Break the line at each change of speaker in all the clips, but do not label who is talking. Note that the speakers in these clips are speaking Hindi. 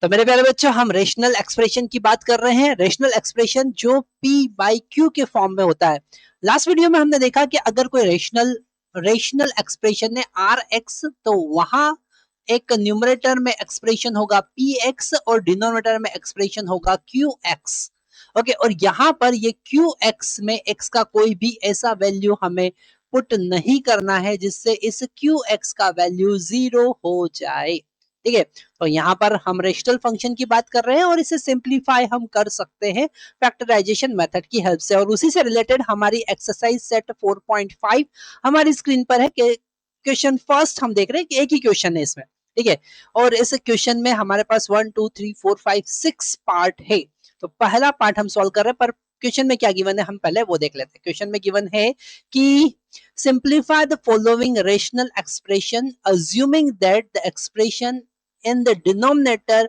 तो मेरे प्यारे बच्चों, हम रेशनल एक्सप्रेशन की बात कर रहे हैं। रेशनल एक्सप्रेशन जो P बाई Q के फॉर्म में होता है। लास्ट वीडियो में हमने देखा कि अगर कोई रेशनल एक्सप्रेशन है Rx, तो वहां एक न्यूमरेटर में एक्सप्रेशन होगा Px और डिनोमिनेटर में एक्सप्रेशन होगा Qx। ओके, और यहाँ पर ये Qx में x का कोई भी ऐसा वैल्यू हमें पुट नहीं करना है जिससे इस Qx का वैल्यू 0 हो जाए। ठीक है, तो यहाँ पर हम रेशनल फंक्शन की बात कर रहे हैं और इसे सिंप्लीफाई हम कर सकते हैं फैक्टराइजेशन मेथड की हेल्प से। और उसी से रिलेटेड हमारी एक्सरसाइज सेट 4.5 हमारी स्क्रीन पर है। क्वेश्चन फर्स्ट हम देख रहे हैं कि एक ही क्वेश्चन है इसमें। ठीक है, और इस क्वेश्चन में हमारे पास 1 2 3 4 5 6 पार्ट है। तो पहला पार्ट हम सॉल्व कर रहे हैं, पर क्वेश्चन में क्या गिवन है हम पहले वो देख लेते हैं। क्वेश्चन में गिवन है कि simplify the following rational expression assuming that the expression in the denominator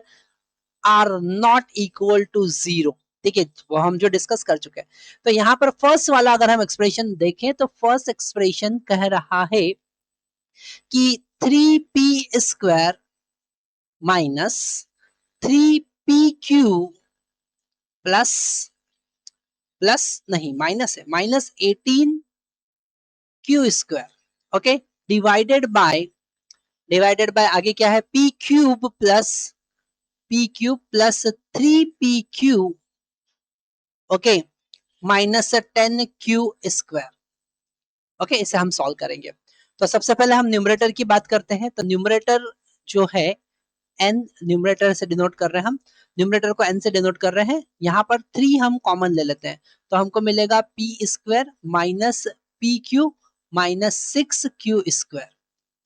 are not equal to 0। ठीक है, वो हम जो डिस्कस कर चुके हैं। तो यहाँ पर फर्स्ट वाला अगर हम एक्सप्रेशन देखें तो फर्स्ट एक्सप्रेशन कह रहा है कि 3p² minus 3pq plus plus नहीं माइनस है minus 18q²। Okay, divided by आगे क्या है p³ plus 3pq। Okay, minus 10q²। Okay, इसे हम सॉल्व करेंगे। तो सबसे पहले हम न्यूमरेटर की बात करते हैं। तो न्यूमरेटर जो है n, न्यूमरेटर से डिनोट कर रहे हैं हम, न्यूमरेटर को n से डिनोट कर रहे हैं। यहाँ पर 3 हम कॉमन ले लेते हैं, तो हमको मिलेगा p² minus pq minus 6q²।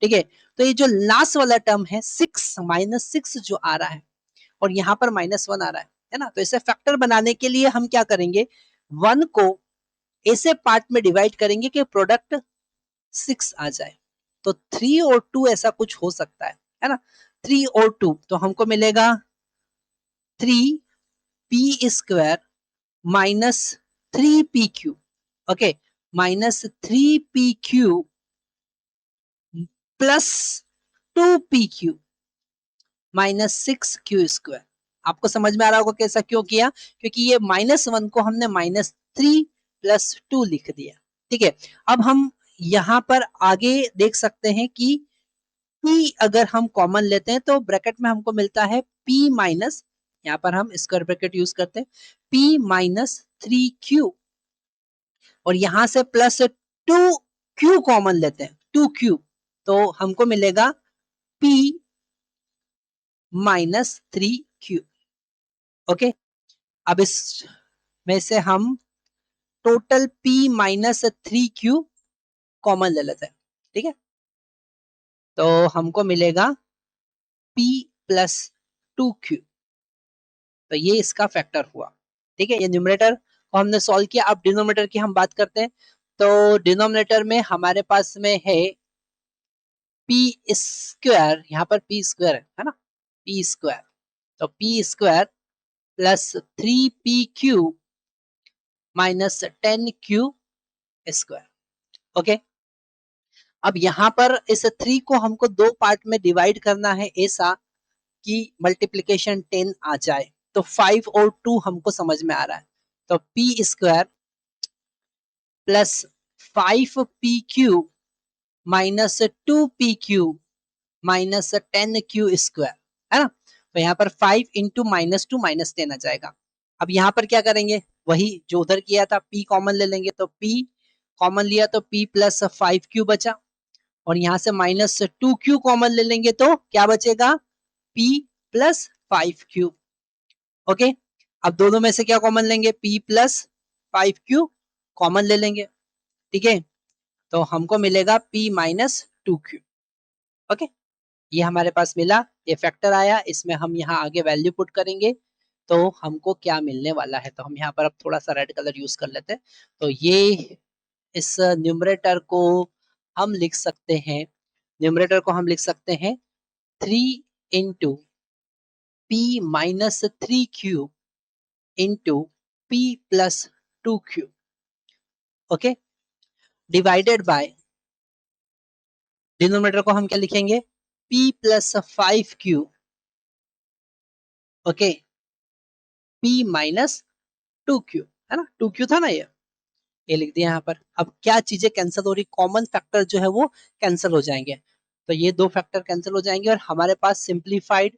ठीक है, तो ये जो लास्ट वाला टर्म है 6 माइनस 6 जो आ रहा है और यहाँ पर -1 आ रहा है ना, तो इसे फैक्टर बनाने के लिए हम क्या करेंगे, 1 को ऐसे पार्ट में डिवाइड करेंगे कि प्रोडक्ट 6 आ जाए। तो 3 और 2 ऐसा कुछ हो सकता है ना। 3 और 2 तो हमको मिलेगा 3p² minus 3pq। Okay, minus 3pq plus 2pq minus 6q²। आपको समझ में आ रहा होगा कैसा क्यों किया, क्योंकि ये -1 को हमने -3 प्लस 2 लिख दिया। ठीक है, अब हम यहाँ पर आगे देख सकते हैं कि p अगर हम कॉमन लेते हैं तो ब्रैकेट में हमको मिलता है p माइनस, यहाँ पर हम स्क्वायर ब्रैकेट यूज करते हैं, p माइनस 3q और यहाँ से प्लस 2q कॉमन लेते हैं 2q, तो हमको मिलेगा p माइनस 3q। ओके, अब इस में से हम total p minus 3q common ले लेते हैं। ठीक है, तो हमको मिलेगा p प्लस 2q। तो ये इसका फैक्टर हुआ। ठीक है, ये न्यूमरेटर को हमने सॉल्व किया। अब डिनोमिनेटर की हम बात करते हैं। तो डिनोमिनेटर में हमारे पास में है p², यहाँ पर p² है ना, p², तो p² plus 3pq minus 10q²। Okay, अब यहाँ पर इस 3 को हमको 2 पार्ट में डिवाइड करना है ऐसा कि मल्टीप्लीकेशन 10 आ जाए। तो 5 और 2 हमको समझ में आ रहा है, तो p² plus 5pq minus 2pq minus 10q² है ना। तो यहाँ पर 5 इंटू -2 -10 आ जाएगा। अब यहाँ पर क्या करेंगे, वही जो उधर किया था, p कॉमन ले लेंगे, तो p कॉमन लिया तो p प्लस 5q बचा और यहाँ से -2q कॉमन ले लेंगे तो क्या बचेगा, p प्लस 5q। ओके, अब दोनों में से क्या कॉमन लेंगे, p प्लस 5q कॉमन ले लेंगे। ठीक है, तो हमको मिलेगा p माइनस 2q। ओके, ये हमारे पास मिला, ये फैक्टर आया, इसमें हम यहाँ आगे वैल्यू पुट करेंगे तो हमको क्या मिलने वाला है। तो हम यहाँ पर अब थोड़ा सा रेड कलर यूज कर लेते हैं। तो ये इस न्यूमरेटर को हम लिख सकते हैं, न्यूमरेटर को हम लिख सकते हैं 3 into p minus 3q into p plus 2q। Okay, divided by denominator को हम क्या लिखेंगे, p plus 5q okay, p minus 2q, है ना, 2q था ना ये लिख दिया यहाँ पर। अब क्या चीजें कैंसिल हो रही, कॉमन फैक्टर जो है वो कैंसिल हो जाएंगे, तो ये दो फैक्टर कैंसिल हो जाएंगे और हमारे पास सिंप्लीफाइड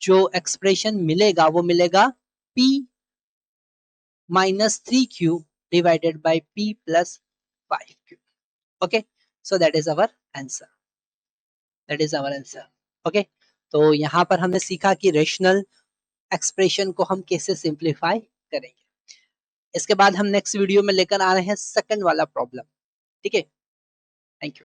जो एक्सप्रेशन मिलेगा वो मिलेगा p minus 3q divided by p plus 5q। Okay, so that is our answer, that is our answer. Okay, तो यहाँ पर हमने सीखा कि रेशनल एक्सप्रेशन को हम कैसे सिंप्लीफाई करेंगे। इसके बाद हम नेक्स्ट वीडियो में लेकर आ रहे हैं सेकंड वाला प्रॉब्लम। ठीक है, थैंक यू।